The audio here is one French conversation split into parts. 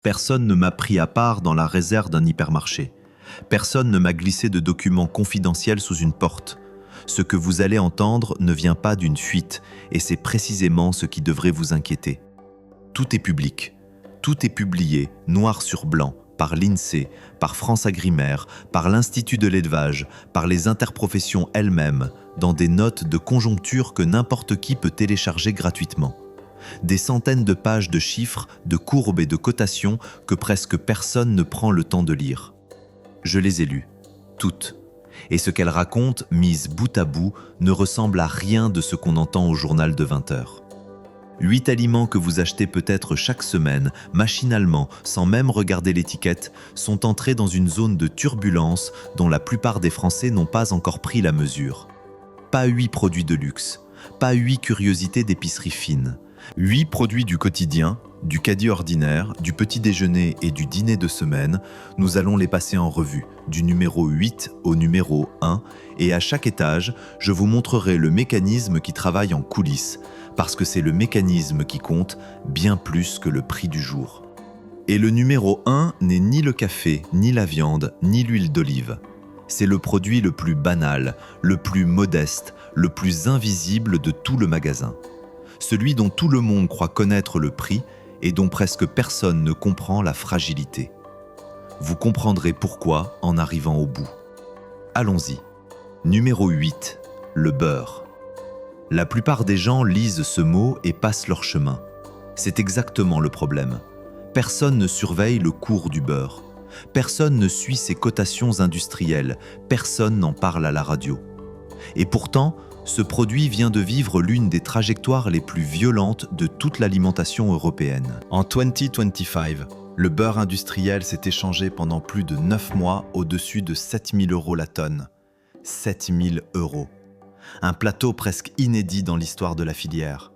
Personne ne m'a pris à part dans la réserve d'un hypermarché. Personne ne m'a glissé de documents confidentiels sous une porte. Ce que vous allez entendre ne vient pas d'une fuite, et c'est précisément ce qui devrait vous inquiéter. Tout est public. Tout est publié, noir sur blanc, par l'INSEE, par France Agrimaire, par l'Institut de l'élevage, par les interprofessions elles-mêmes, dans des notes de conjoncture que n'importe qui peut télécharger gratuitement. Des centaines de pages de chiffres, de courbes et de cotations que presque personne ne prend le temps de lire. Je les ai lues, toutes. Et ce qu'elles racontent, mises bout à bout, ne ressemble à rien de ce qu'on entend au journal de 20 heures. 8 aliments que vous achetez peut-être chaque semaine, machinalement, sans même regarder l'étiquette, sont entrés dans une zone de turbulence dont la plupart des Français n'ont pas encore pris la mesure. Pas 8 produits de luxe, pas 8 curiosités d'épicerie fine. 8 produits du quotidien, du caddie ordinaire, du petit déjeuner et du dîner de semaine, nous allons les passer en revue, du numéro 8 au numéro 1, et à chaque étage, je vous montrerai le mécanisme qui travaille en coulisses, parce que c'est le mécanisme qui compte bien plus que le prix du jour. Et le numéro 1 n'est ni le café, ni la viande, ni l'huile d'olive. C'est le produit le plus banal, le plus modeste, le plus invisible de tout le magasin. Celui dont tout le monde croit connaître le prix et dont presque personne ne comprend la fragilité. Vous comprendrez pourquoi en arrivant au bout. Allons-y. Numéro 8, le beurre. La plupart des gens lisent ce mot et passent leur chemin. C'est exactement le problème. Personne ne surveille le cours du beurre. Personne ne suit ses cotations industrielles. Personne n'en parle à la radio. Et pourtant, ce produit vient de vivre l'une des trajectoires les plus violentes de toute l'alimentation européenne. En 2025, le beurre industriel s'est échangé pendant plus de 9 mois au-dessus de 7 000 € la tonne. 7 000 €. Un plateau presque inédit dans l'histoire de la filière.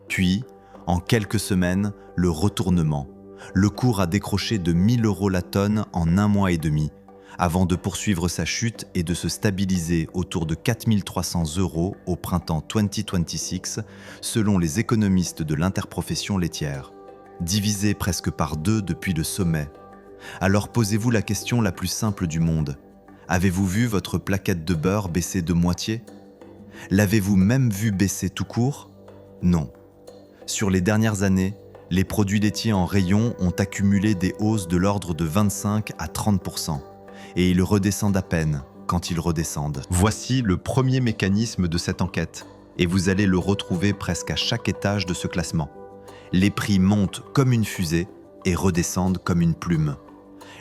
Puis, en quelques semaines, le retournement. Le cours a décroché de 1 000 € la tonne en 1 mois et demi, avant de poursuivre sa chute et de se stabiliser autour de 4 300 € au printemps 2026, selon les économistes de l'interprofession laitière. Divisé presque par 2 depuis le sommet. Alors posez-vous la question la plus simple du monde. Avez-vous vu votre plaquette de beurre baisser de moitié ? L'avez-vous même vu baisser tout court ? Non. Sur les dernières années, les produits laitiers en rayon ont accumulé des hausses de l'ordre de 25 à 30%. Et ils redescendent à peine quand ils redescendent. Voici le premier mécanisme de cette enquête, et vous allez le retrouver presque à chaque étage de ce classement. Les prix montent comme une fusée et redescendent comme une plume.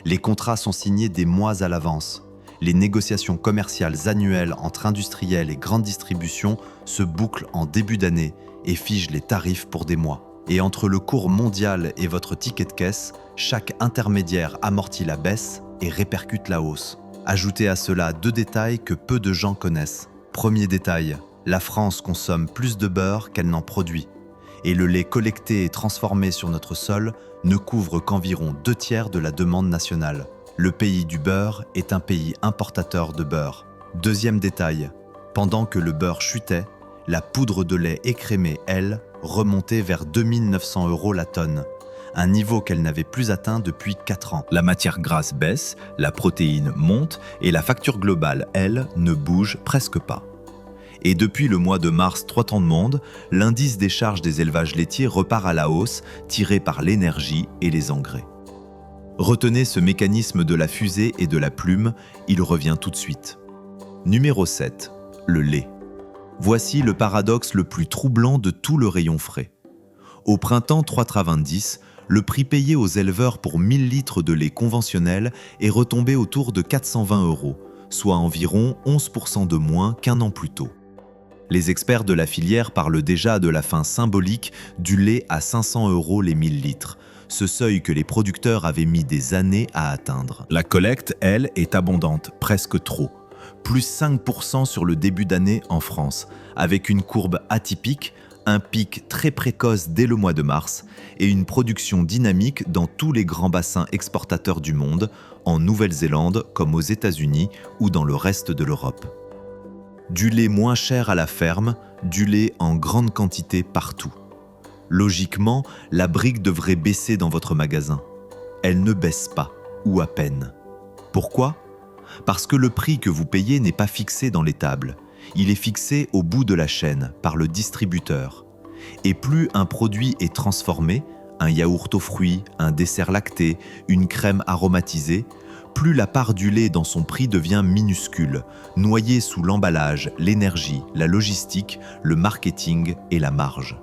Les contrats sont signés des mois à l'avance. Les négociations commerciales annuelles entre industriels et grande distribution se bouclent en début d'année et figent les tarifs pour des mois. Et entre le cours mondial et votre ticket de caisse, chaque intermédiaire amortit la baisse et répercute la hausse. Ajoutez à cela 2 détails que peu de gens connaissent. Premier détail, la France consomme plus de beurre qu'elle n'en produit. Et le lait collecté et transformé sur notre sol ne couvre qu'environ 2/3 de la demande nationale. Le pays du beurre est un pays importateur de beurre. Deuxième détail, pendant que le beurre chutait, la poudre de lait écrémée, elle, remontait vers 2 900 € la tonne. Un niveau qu'elle n'avait plus atteint depuis 4 ans. La matière grasse baisse, la protéine monte et la facture globale, elle, ne bouge presque pas. Et depuis le mois de mars 3 temps de monde, l'indice des charges des élevages laitiers repart à la hausse, tiré par l'énergie et les engrais. Retenez ce mécanisme de la fusée et de la plume, il revient tout de suite. Numéro 7, le lait. Voici le paradoxe le plus troublant de tout le rayon frais. Au printemps 3,90, le prix payé aux éleveurs pour 1000 litres de lait conventionnel est retombé autour de 420 €, soit environ 11% de moins qu'un an plus tôt. Les experts de la filière parlent déjà de la fin symbolique du lait à 500 € les 1000 litres, ce seuil que les producteurs avaient mis des années à atteindre. La collecte, elle, est abondante, presque trop. Plus 5% sur le début d'année en France, avec une courbe atypique, un pic très précoce dès le mois de mars et une production dynamique dans tous les grands bassins exportateurs du monde, en Nouvelle-Zélande comme aux États-Unis ou dans le reste de l'Europe. Du lait moins cher à la ferme, du lait en grande quantité partout. Logiquement, la brique devrait baisser dans votre magasin. Elle ne baisse pas, ou à peine. Pourquoi ? Parce que le prix que vous payez n'est pas fixé dans l'étable. Il est fixé au bout de la chaîne, par le distributeur. Et plus un produit est transformé, un yaourt aux fruits, un dessert lacté, une crème aromatisée, plus la part du lait dans son prix devient minuscule, noyée sous l'emballage, l'énergie, la logistique, le marketing et la marge.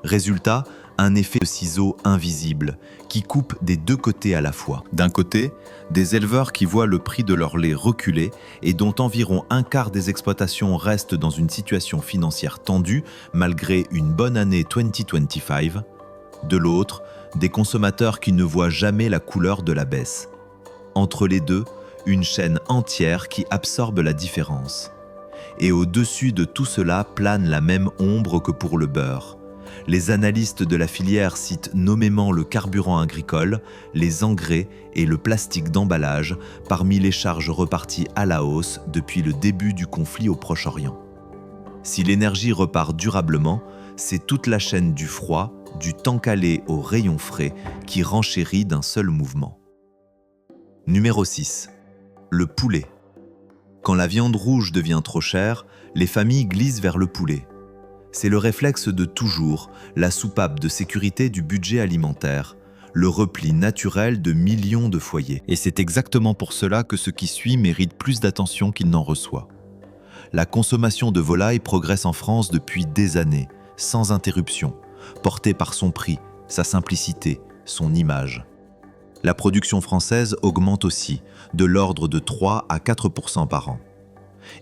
Résultat, un effet de ciseau invisible qui coupe des deux côtés à la fois. D'un côté, des éleveurs qui voient le prix de leur lait reculer et dont environ un quart des exploitations restent dans une situation financière tendue malgré une bonne année 2025. De l'autre, des consommateurs qui ne voient jamais la couleur de la baisse. Entre les deux, une chaîne entière qui absorbe la différence. Et au-dessus de tout cela plane la même ombre que pour le beurre. Les analystes de la filière citent nommément le carburant agricole, les engrais et le plastique d'emballage parmi les charges reparties à la hausse depuis le début du conflit au Proche-Orient. Si l'énergie repart durablement, c'est toute la chaîne du froid, du temps calé au rayon frais qui renchérit d'un seul mouvement. Numéro 6. Le poulet. Quand la viande rouge devient trop chère, les familles glissent vers le poulet. C'est le réflexe de toujours, la soupape de sécurité du budget alimentaire, le repli naturel de millions de foyers. Et c'est exactement pour cela que ce qui suit mérite plus d'attention qu'il n'en reçoit. La consommation de volaille progresse en France depuis des années, sans interruption, portée par son prix, sa simplicité, son image. La production française augmente aussi, de l'ordre de 3 à 4% par an.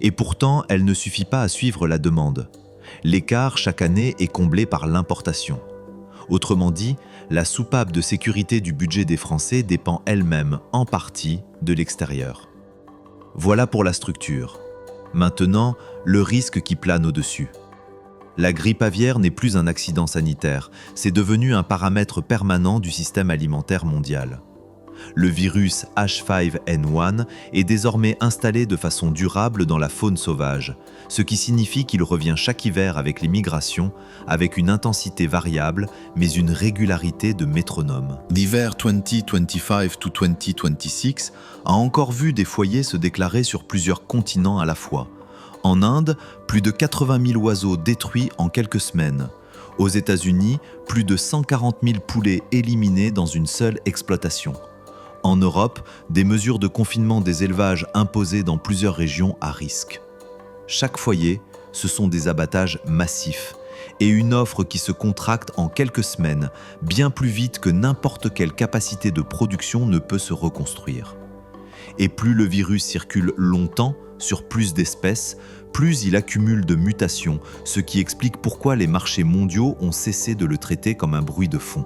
Et pourtant, elle ne suffit pas à suivre la demande. L'écart chaque année est comblé par l'importation. Autrement dit, la soupape de sécurité du budget des Français dépend elle-même, en partie, de l'extérieur. Voilà pour la structure. Maintenant, le risque qui plane au-dessus. La grippe aviaire n'est plus un accident sanitaire, c'est devenu un paramètre permanent du système alimentaire mondial. Le virus H5N1 est désormais installé de façon durable dans la faune sauvage, ce qui signifie qu'il revient chaque hiver avec les migrations, avec une intensité variable, mais une régularité de métronome. L'hiver 2025-2026 a encore vu des foyers se déclarer sur plusieurs continents à la fois. En Inde, plus de 80 000 oiseaux détruits en quelques semaines. Aux États-Unis, plus de 140 000 poulets éliminés dans une seule exploitation. En Europe, des mesures de confinement des élevages imposées dans plusieurs régions à risque. Chaque foyer, ce sont des abattages massifs et une offre qui se contracte en quelques semaines, bien plus vite que n'importe quelle capacité de production ne peut se reconstruire. Et plus le virus circule longtemps, sur plus d'espèces, plus il accumule de mutations, ce qui explique pourquoi les marchés mondiaux ont cessé de le traiter comme un bruit de fond.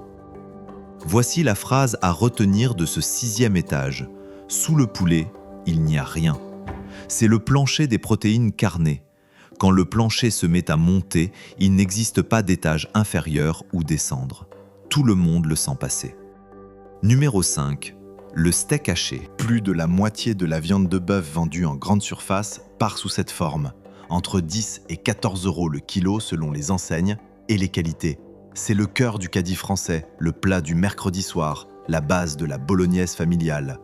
Voici la phrase à retenir de ce 6e étage. Sous le poulet, il n'y a rien. C'est le plancher des protéines carnées. Quand le plancher se met à monter, il n'existe pas d'étage inférieur ou descendre. Tout le monde le sent passer. Numéro 5. Le steak haché. Plus de la moitié de la viande de bœuf vendue en grande surface part sous cette forme. Entre 10 et 14 € le kilo selon les enseignes et les qualités. C'est le cœur du caddie français, le plat du mercredi soir, la base de la bolognaise familiale.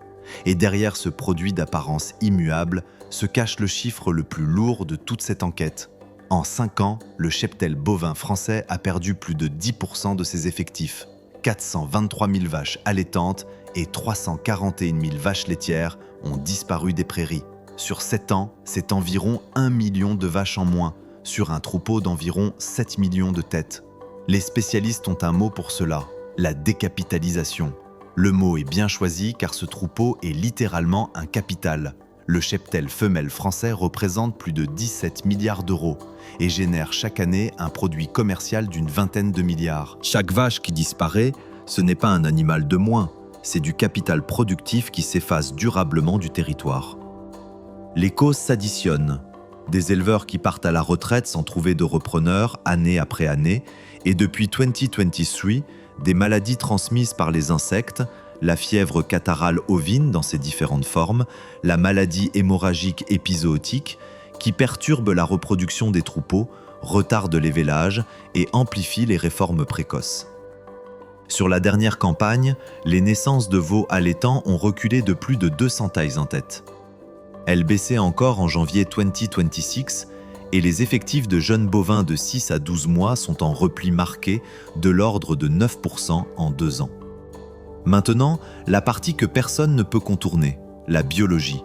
Et derrière ce produit d'apparence immuable se cache le chiffre le plus lourd de toute cette enquête. En 5 ans, le cheptel bovin français a perdu plus de 10% de ses effectifs. 423 000 vaches allaitantes et 341 000 vaches laitières ont disparu des prairies. Sur 7 ans, c'est environ 1 million de vaches en moins, sur un troupeau d'environ 7 millions de têtes. Les spécialistes ont un mot pour cela, la décapitalisation. Le mot est bien choisi car ce troupeau est littéralement un capital. Le cheptel femelle français représente plus de 17 milliards d'euros et génère chaque année un produit commercial d'une vingtaine de milliards. Chaque vache qui disparaît, ce n'est pas un animal de moins, c'est du capital productif qui s'efface durablement du territoire. Les causes s'additionnent. Des éleveurs qui partent à la retraite sans trouver de repreneurs année après année, et depuis 2023, des maladies transmises par les insectes, la fièvre catarrhale ovine dans ses différentes formes, la maladie hémorragique épizootique, qui perturbe la reproduction des troupeaux, retarde l'évélage et amplifie les réformes précoces. Sur la dernière campagne, les naissances de veaux allaitants ont reculé de plus de 200 tailles en tête. Elles baissaient encore en janvier 2026 et les effectifs de jeunes bovins de 6 à 12 mois sont en repli marqué de l'ordre de 9% en 2 ans. Maintenant, la partie que personne ne peut contourner, la biologie.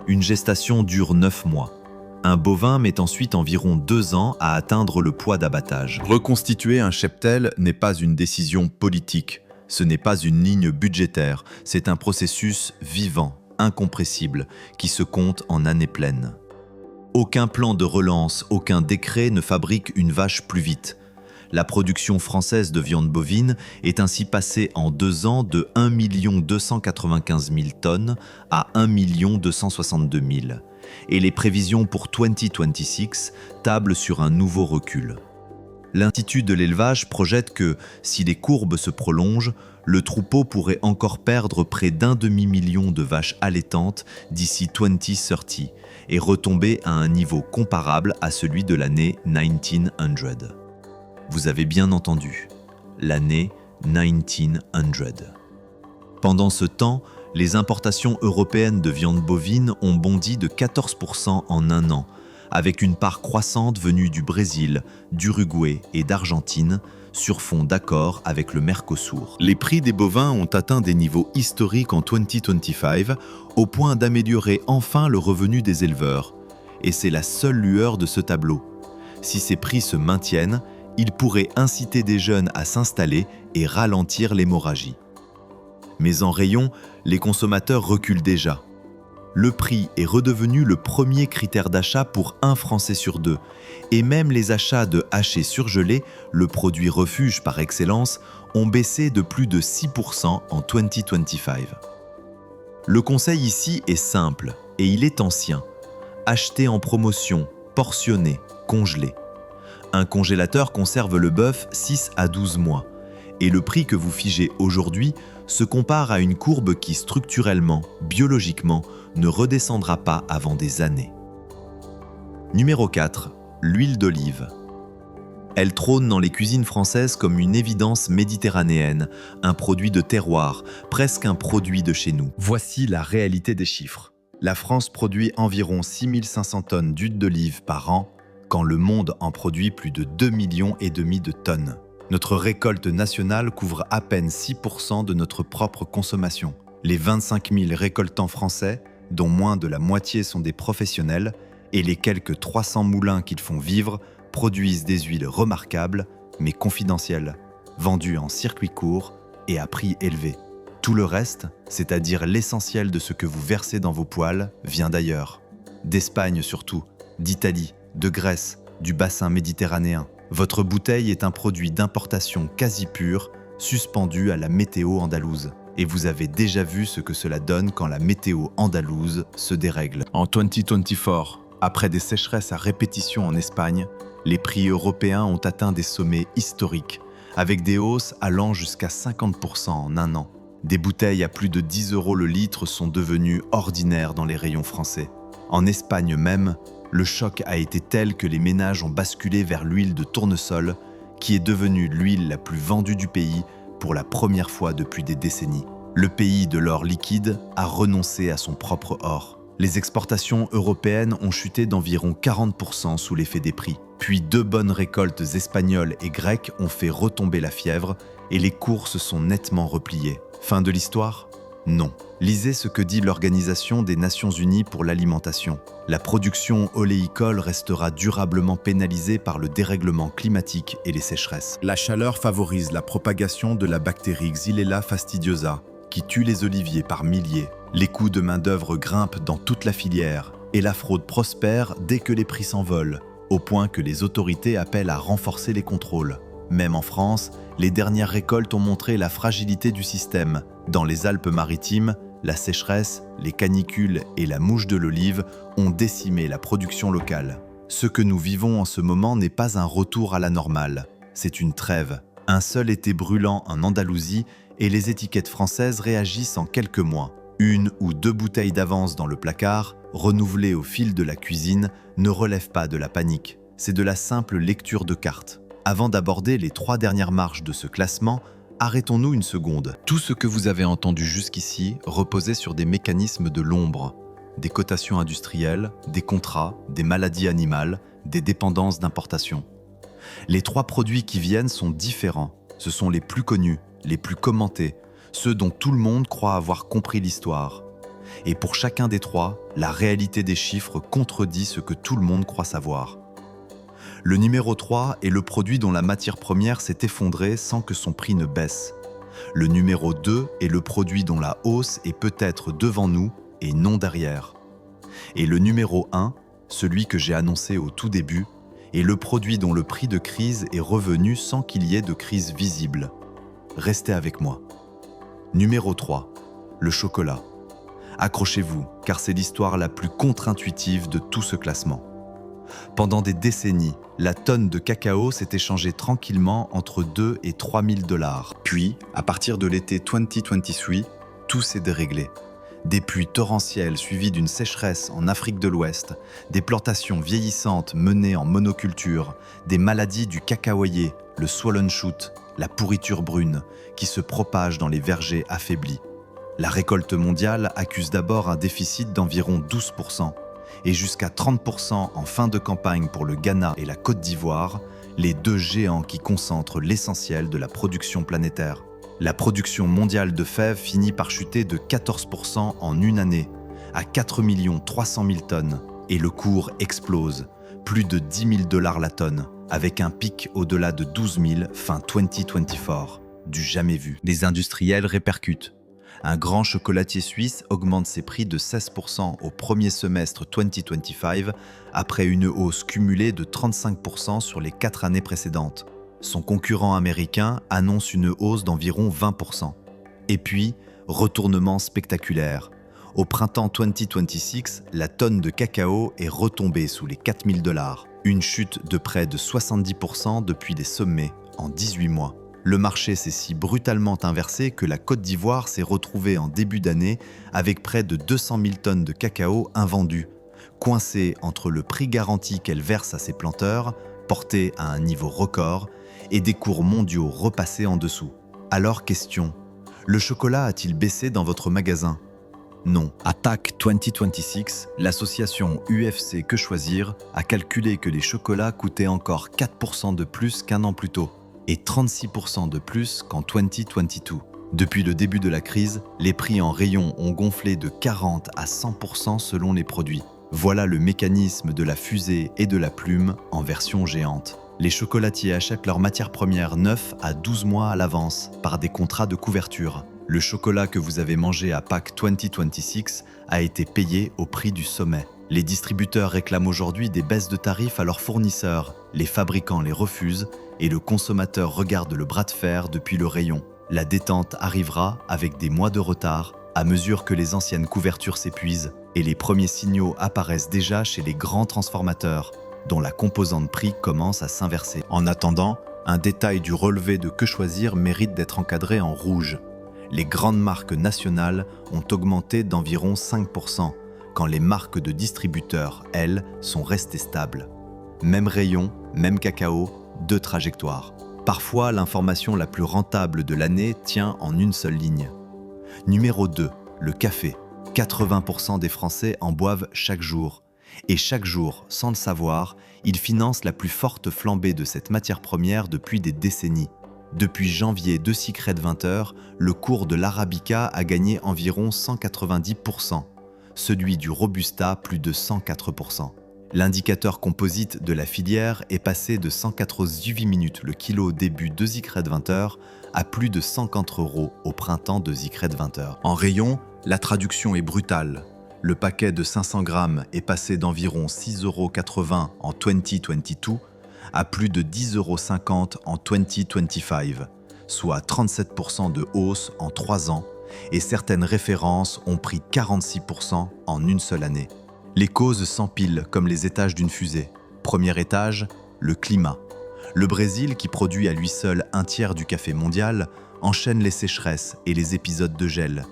Une gestation dure 9 mois. Un bovin met ensuite environ 2 ans à atteindre le poids d'abattage. Reconstituer un cheptel n'est pas une décision politique, ce n'est pas une ligne budgétaire, c'est un processus vivant, incompressible, qui se compte en années pleines. Aucun plan de relance, aucun décret ne fabrique une vache plus vite. La production française de viande bovine est ainsi passée en 2 ans de 1 295 000 tonnes à 1 262 000. Et les prévisions pour 2026 tablent sur un nouveau recul. L'Institut de l'élevage projette que, si les courbes se prolongent, le troupeau pourrait encore perdre près d'1 demi-million de vaches allaitantes d'ici 2030 et retomber à un niveau comparable à celui de l'année 1900. Vous avez bien entendu, l'année 1900. Pendant ce temps, les importations européennes de viande bovine ont bondi de 14% en 1 an, avec une part croissante venue du Brésil, d'Uruguay et d'Argentine, sur fond d'accord avec le Mercosur. Les prix des bovins ont atteint des niveaux historiques en 2025, au point d'améliorer enfin le revenu des éleveurs. Et c'est la seule lueur de ce tableau. Si ces prix se maintiennent, ils pourraient inciter des jeunes à s'installer et ralentir l'hémorragie. Mais en rayon, les consommateurs reculent déjà. Le prix est redevenu le premier critère d'achat pour un Français sur 2, et même les achats de hachés surgelés, le produit refuge par excellence, ont baissé de plus de 6% en 2025. Le conseil ici est simple, et il est ancien. Acheter en promotion, portionné, congelé. Un congélateur conserve le bœuf 6 à 12 mois, et le prix que vous figez aujourd'hui se compare à une courbe qui structurellement, biologiquement, ne redescendra pas avant des années. Numéro 4. L'huile d'olive. Elle trône dans les cuisines françaises comme une évidence méditerranéenne, un produit de terroir, presque un produit de chez nous. Voici la réalité des chiffres. La France produit environ 6500 tonnes d'huile d'olive par an, quand le monde en produit plus de 2,5 millions de tonnes. Notre récolte nationale couvre à peine 6% de notre propre consommation. Les 25 000 récoltants français, dont moins de la moitié sont des professionnels, et les quelques 300 moulins qu'ils font vivre, produisent des huiles remarquables, mais confidentielles, vendues en circuit court et à prix élevé. Tout le reste, c'est-à-dire l'essentiel de ce que vous versez dans vos poêles, vient d'ailleurs. D'Espagne surtout, d'Italie, de Grèce, du bassin méditerranéen. Votre bouteille est un produit d'importation quasi pur, suspendu à la météo andalouse. Et vous avez déjà vu ce que cela donne quand la météo andalouse se dérègle. En 2024, après des sécheresses à répétition en Espagne, les prix européens ont atteint des sommets historiques, avec des hausses allant jusqu'à 50% en 1 an. Des bouteilles à plus de 10 € le litre sont devenues ordinaires dans les rayons français. En Espagne même, le choc a été tel que les ménages ont basculé vers l'huile de tournesol, qui est devenue l'huile la plus vendue du pays pour la première fois depuis des décennies. Le pays de l'or liquide a renoncé à son propre or. Les exportations européennes ont chuté d'environ 40% sous l'effet des prix. Puis 2 bonnes récoltes espagnoles et grecques ont fait retomber la fièvre et les cours se sont nettement repliés. Fin de l'histoire ? Non. Lisez ce que dit l'Organisation des Nations Unies pour l'alimentation. La production oléicole restera durablement pénalisée par le dérèglement climatique et les sécheresses. La chaleur favorise la propagation de la bactérie Xylella fastidiosa, qui tue les oliviers par milliers. Les coûts de main-d'œuvre grimpent dans toute la filière et la fraude prospère dès que les prix s'envolent, au point que les autorités appellent à renforcer les contrôles. Même en France, les dernières récoltes ont montré la fragilité du système. Dans les Alpes-Maritimes, la sécheresse, les canicules et la mouche de l'olive ont décimé la production locale. Ce que nous vivons en ce moment n'est pas un retour à la normale, c'est une trêve. Un seul été brûlant en Andalousie et les étiquettes françaises réagissent en quelques mois. 1 ou 2 bouteilles d'avance dans le placard, renouvelées au fil de la cuisine, ne relèvent pas de la panique. C'est de la simple lecture de cartes. Avant d'aborder les 3 dernières marches de ce classement, Arrêtons-nous une seconde. Tout ce que vous avez entendu jusqu'ici reposait sur des mécanismes de l'ombre, des cotations industrielles, des contrats, des maladies animales, des dépendances d'importation. Les 3 produits qui viennent sont différents. Ce sont les plus connus, les plus commentés, ceux dont tout le monde croit avoir compris l'histoire. Et pour chacun des 3, la réalité des chiffres contredit ce que tout le monde croit savoir. Le numéro 3 est le produit dont la matière première s'est effondrée sans que son prix ne baisse. Le numéro 2 est le produit dont la hausse est peut-être devant nous et non derrière. Et le numéro 1, celui que j'ai annoncé au tout début, est le produit dont le prix de crise est revenu sans qu'il y ait de crise visible. Restez avec moi. Numéro 3, le chocolat. Accrochez-vous, car c'est l'histoire la plus contre-intuitive de tout ce classement. Pendant des décennies, la tonne de cacao s'est échangée tranquillement entre 2 et 3 000 $. Puis, à partir de l'été 2023, tout s'est déréglé. Des pluies torrentielles suivies d'une sécheresse en Afrique de l'Ouest, des plantations vieillissantes menées en monoculture, des maladies du cacaoyer, le swollen shoot, la pourriture brune, qui se propagent dans les vergers affaiblis. La récolte mondiale accuse d'abord un déficit d'environ 12%, et jusqu'à 30% en fin de campagne pour le Ghana et la Côte d'Ivoire, les 2 géants qui concentrent l'essentiel de la production planétaire. La production mondiale de fèves finit par chuter de 14% en une année, à 4 300 000 tonnes, et le cours explose, plus de 10 000 $ la tonne, avec un pic au-delà de 12 000 fin 2024, du jamais vu. Les industriels répercutent. Un grand chocolatier suisse augmente ses prix de 16% au premier semestre 2025, après une hausse cumulée de 35% sur les 4 années précédentes. Son concurrent américain annonce une hausse d'environ 20%. Et puis, retournement spectaculaire. Au printemps 2026, la tonne de cacao est retombée sous les 4 000 $, une chute de près de 70% depuis des sommets en 18 mois. Le marché s'est si brutalement inversé que la Côte d'Ivoire s'est retrouvée en début d'année avec près de 200 000 tonnes de cacao invendues, coincée entre le prix garanti qu'elle verse à ses planteurs, porté à un niveau record, et des cours mondiaux repassés en dessous. Alors question, le chocolat a-t-il baissé dans votre magasin ? Non. Attack 2026, l'association UFC Que Choisir, a calculé que les chocolats coûtaient encore 4% de plus qu'un an plus tôt, et 36% de plus qu'en 2022. Depuis le début de la crise, les prix en rayon ont gonflé de 40 à 100% selon les produits. Voilà le mécanisme de la fusée et de la plume en version géante. Les chocolatiers achètent leurs matières premières 9 à 12 mois à l'avance par des contrats de couverture. Le chocolat que vous avez mangé à Pâques 2026 a été payé au prix du sommet. Les distributeurs réclament aujourd'hui des baisses de tarifs à leurs fournisseurs, les fabricants les refusent et le consommateur regarde le bras de fer depuis le rayon. La détente arrivera avec des mois de retard à mesure que les anciennes couvertures s'épuisent et les premiers signaux apparaissent déjà chez les grands transformateurs, dont la composante prix commence à s'inverser. En attendant, un détail du relevé de Que Choisir mérite d'être encadré en rouge. Les grandes marques nationales ont augmenté d'environ 5%, quand les marques de distributeurs, elles, sont restées stables. Même rayon, même cacao, 2 trajectoires. Parfois, l'information la plus rentable de l'année tient en une seule ligne. Numéro 2, le café. 80% des Français en boivent chaque jour. Et chaque jour, sans le savoir, ils financent la plus forte flambée de cette matière première depuis des décennies. Depuis janvier 2 Secret 20h, le cours de l'Arabica a gagné environ 190%, celui du Robusta plus de 104%. L'indicateur composite de la filière est passé de 188 minutes le kilo début 2 Secret 20h à plus de 150 € au printemps 2 Secret 20h. En rayon, la traduction est brutale. Le paquet de 500 grammes est passé d'environ 6,80 € en 2022 à plus de 10,50 € en 2025, soit 37% de hausse en 3 ans, et certaines références ont pris 46% en une seule année. Les causes s'empilent comme les étages d'une fusée. Premier étage, le climat. Le Brésil, qui produit à lui seul un tiers du café mondial, enchaîne les sécheresses et les épisodes de gel.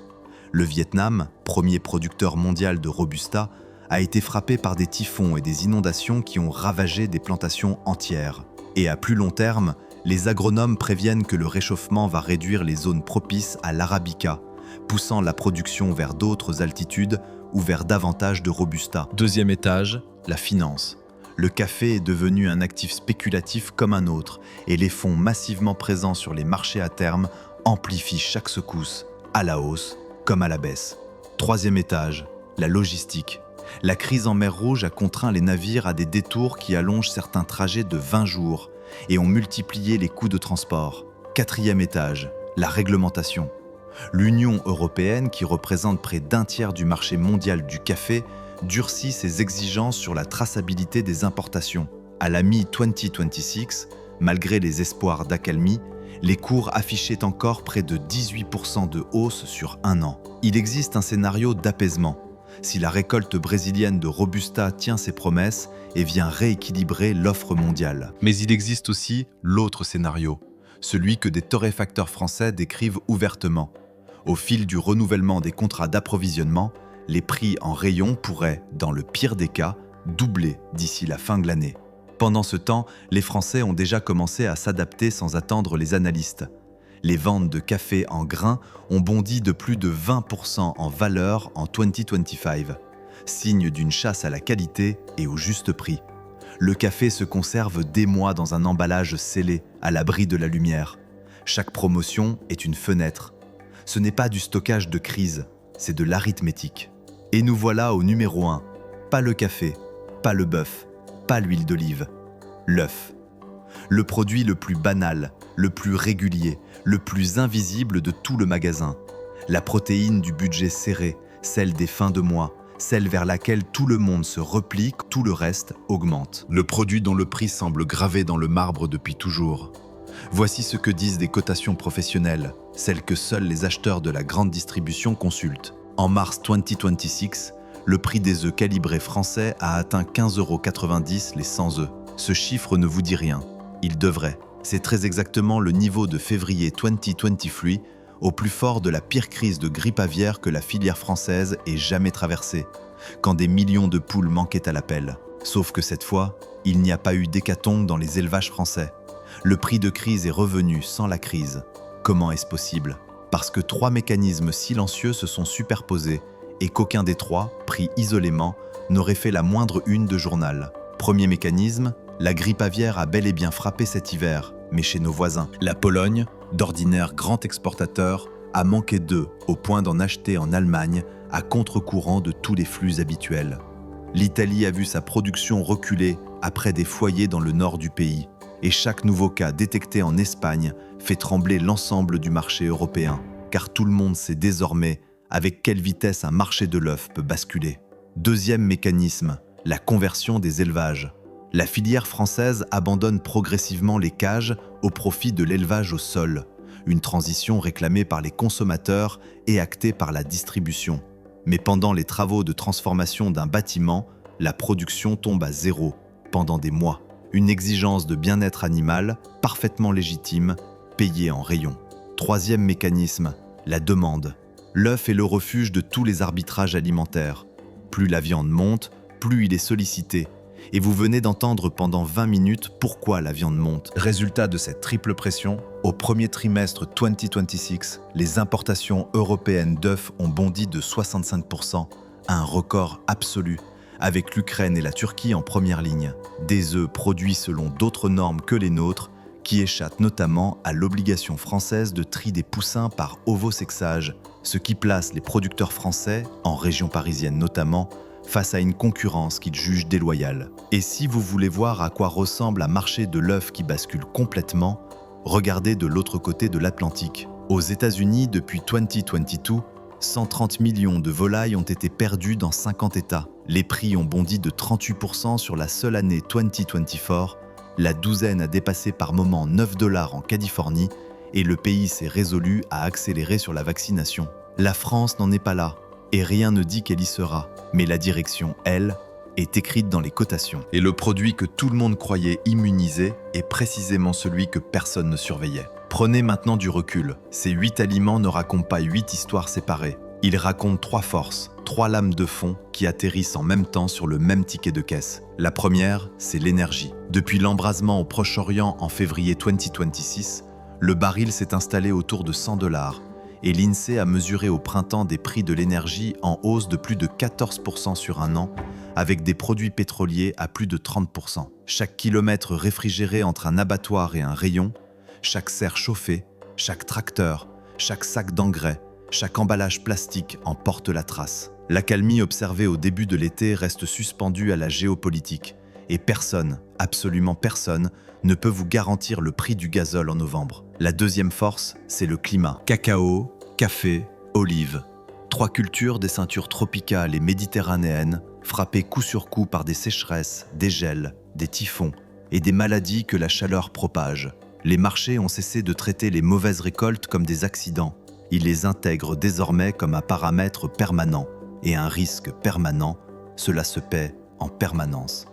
Le Vietnam, premier producteur mondial de Robusta, a été frappé par des typhons et des inondations qui ont ravagé des plantations entières. Et à plus long terme, Les agronomes préviennent que le réchauffement va réduire les zones propices à l'arabica, poussant la production vers d'autres altitudes ou vers davantage de robusta. Deuxième étage, La finance. Le café est devenu un actif spéculatif comme un autre, et les fonds massivement présents sur les marchés à terme amplifient chaque secousse, à la hausse comme à la baisse. Troisième étage, la logistique. La crise en mer Rouge a contraint les navires à des détours qui allongent certains trajets de 20 jours et ont multiplié les coûts de transport. Quatrième étage, la réglementation. L'Union européenne, qui représente près d'un tiers du marché mondial du café, durcit ses exigences sur la traçabilité des importations. À la mi-2026, malgré les espoirs d'accalmie, les cours affichaient encore près de 18% de hausse sur un an. Il existe un scénario d'apaisement. Si la récolte brésilienne de Robusta tient ses promesses et vient rééquilibrer l'offre mondiale. mais il existe aussi L'autre scénario, celui que des torréfacteurs français décrivent ouvertement. Au fil du renouvellement des contrats d'approvisionnement, les prix en rayon pourraient, dans le pire des cas, doubler d'ici la fin de l'année. Pendant ce temps, les Français ont déjà commencé à s'adapter sans attendre les analystes. Les ventes de café en grains ont bondi de plus de 20% en valeur en 2025, signe d'une chasse à la qualité et au juste prix. Le café se conserve des mois dans un emballage scellé, à l'abri de la lumière. Chaque promotion est une fenêtre. Ce n'est pas du stockage de crise, c'est de l'arithmétique. Et nous voilà au numéro 1. Pas le café, pas le bœuf, pas l'huile d'olive. L'œuf. Le produit le plus banal, le plus régulier, le plus invisible de tout le magasin. La protéine du budget serré, celle des fins de mois, celle vers laquelle tout le monde se replie, tout le reste augmente. Le produit dont le prix semble gravé dans le marbre depuis toujours. Voici ce que disent des cotations professionnelles, celles que seuls les acheteurs de la grande distribution consultent. En mars 2026, le prix des œufs calibrés français a atteint 15,90 € les 100 œufs. Ce chiffre ne vous dit rien. Il devrait. C'est très exactement le niveau de février 2023, au plus fort de la pire crise de grippe aviaire que la filière française ait jamais traversée, quand des millions de poules manquaient à l'appel. Sauf que cette fois, il n'y a pas eu d'hécatombe dans les élevages français. Le prix de crise est revenu sans la crise. Comment est-ce possible ? Parce que 3 mécanismes silencieux se sont superposés et qu'aucun des 3, pris isolément, n'aurait fait la moindre une de journal. Premier mécanisme, la grippe aviaire a bel et bien frappé cet hiver, mais chez nos voisins. La Pologne, d'ordinaire grand exportateur, a manqué d'œufs au point d'en acheter en Allemagne à contre-courant de tous les flux habituels. L'Italie a vu sa production reculer après des foyers dans le nord du pays, et chaque nouveau cas détecté en Espagne fait trembler l'ensemble du marché européen, car tout le monde sait désormais avec quelle vitesse un marché de l'œuf peut basculer. Deuxième mécanisme, la conversion des élevages. La filière française abandonne progressivement les cages au profit de l'élevage au sol, une transition réclamée par les consommateurs et actée par la distribution. Mais pendant les travaux de transformation d'un bâtiment, la production tombe à zéro pendant des mois. Une exigence de bien-être animal parfaitement légitime, payée en rayon. Troisième mécanisme, la demande. L'œuf est le refuge de tous les arbitrages alimentaires. Plus la viande monte, plus il est sollicité. Et vous venez d'entendre pendant 20 minutes pourquoi la viande monte. Résultat de cette triple pression, au premier trimestre 2026, les importations européennes d'œufs ont bondi de 65%, un record absolu, avec l'Ukraine et la Turquie en première ligne. Des œufs produits selon d'autres normes que les nôtres, qui échappent notamment à l'obligation française de tri des poussins par ovosexage, ce qui place les producteurs français, en région parisienne notamment, face à une concurrence qu'ils jugent déloyale. Et si vous voulez voir à quoi ressemble un marché de l'œuf qui bascule complètement, regardez de l'autre côté de l'Atlantique. Aux États-Unis, depuis 2022, 130 millions de volailles ont été perdues dans 50 États. Les prix ont bondi de 38% sur la seule année 2024. La douzaine a dépassé par moment 9 $ en Californie et le pays s'est résolu à accélérer sur la vaccination. La France n'en est pas là et rien ne dit qu'elle y sera. Mais la direction, elle, est écrite dans les cotations. Et le produit que tout le monde croyait immunisé est précisément celui que personne ne surveillait. Prenez maintenant du recul. Ces 8 aliments ne racontent pas 8 histoires séparées. Ils racontent 3 forces. 3 lames de fond qui atterrissent en même temps sur le même ticket de caisse. La première, c'est l'énergie. Depuis l'embrasement au Proche-Orient en février 2026, le baril s'est installé autour de 100 $ et l'INSEE a mesuré au printemps des prix de l'énergie en hausse de plus de 14% sur un an, avec des produits pétroliers à plus de 30%. Chaque kilomètre réfrigéré entre un abattoir et un rayon, chaque serre chauffée, chaque tracteur, chaque sac d'engrais, chaque emballage plastique en porte la trace. L'accalmie observée au début de l'été reste suspendue à la géopolitique et personne, absolument personne, ne peut vous garantir le prix du gazole en novembre. La deuxième force, c'est le climat. Cacao, café, olive. 3 cultures des ceintures tropicales et méditerranéennes, frappées coup sur coup par des sécheresses, des gels, des typhons et des maladies que la chaleur propage. Les marchés ont cessé de traiter les mauvaises récoltes comme des accidents. Ils les intègrent désormais comme un paramètre permanent et un risque permanent. Cela se paie en permanence.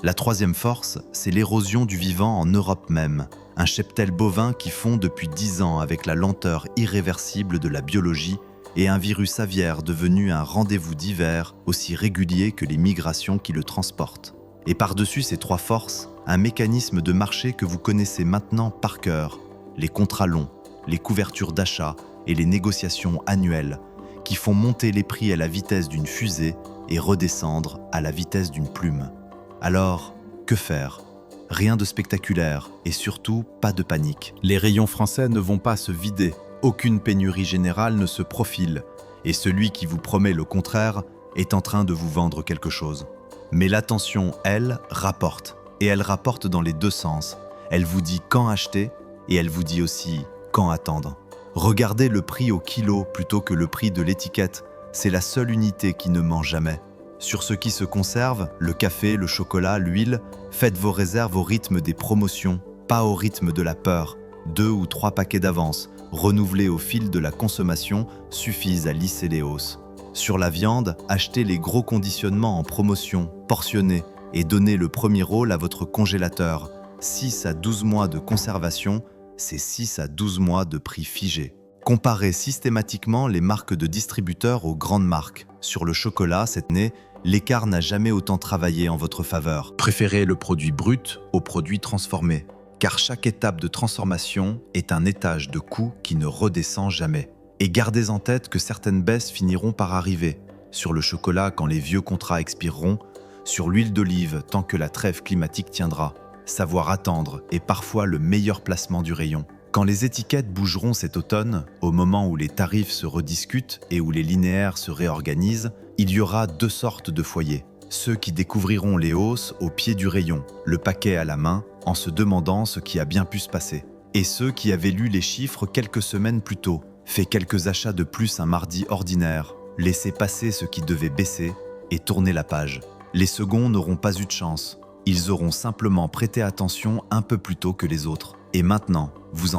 La troisième force, c'est l'érosion du vivant en Europe même. Un cheptel bovin qui fond depuis 10 ans avec la lenteur irréversible de la biologie et un virus aviaire devenu un rendez-vous d'hiver aussi régulier que les migrations qui le transportent. Et par-dessus ces 3 forces, un mécanisme de marché que vous connaissez maintenant par cœur, les contrats longs, les couvertures d'achat et les négociations annuelles qui font monter les prix à la vitesse d'une fusée et redescendre à la vitesse d'une plume. Alors, que faire ? Rien de spectaculaire et surtout pas de panique. Les rayons français ne vont pas se vider, aucune pénurie générale ne se profile et celui qui vous promet le contraire est en train de vous vendre quelque chose. Mais l'attention, elle, rapporte. Et elle rapporte dans les 2 sens. Elle vous dit quand acheter et elle vous dit aussi quand attendre. Regardez le prix au kilo plutôt que le prix de l'étiquette. C'est la seule unité qui ne ment jamais. Sur ce qui se conserve, le café, le chocolat, l'huile, faites vos réserves au rythme des promotions, pas au rythme de la peur. 2 ou 3 paquets d'avance, renouvelés au fil de la consommation, suffisent à lisser les hausses. Sur la viande, achetez les gros conditionnements en promotion, portionnés, et donnez le premier rôle à votre congélateur. 6 à 12 mois de conservation, c'est 6 à 12 mois de prix figé. Comparez systématiquement les marques de distributeurs aux grandes marques. Sur le chocolat, cette année, l'écart n'a jamais autant travaillé en votre faveur. Préférez le produit brut au produit transformé, car chaque étape de transformation est un étage de coût qui ne redescend jamais. Et gardez en tête que certaines baisses finiront par arriver. Sur le chocolat, quand les vieux contrats expireront, sur l'huile d'olive, tant que la trêve climatique tiendra. Savoir attendre est parfois le meilleur placement du rayon. Quand les étiquettes bougeront cet automne, au moment où les tarifs se rediscutent et où les linéaires se réorganisent, il y aura 2 sortes de foyers. Ceux qui découvriront les hausses au pied du rayon, le paquet à la main, en se demandant ce qui a bien pu se passer. Et ceux qui avaient lu les chiffres quelques semaines plus tôt, fait quelques achats de plus un mardi ordinaire, laissé passer ce qui devait baisser et tourner la page. Les seconds n'auront pas eu de chance. Ils auront simplement prêté attention un peu plus tôt que les autres. Et maintenant, vous en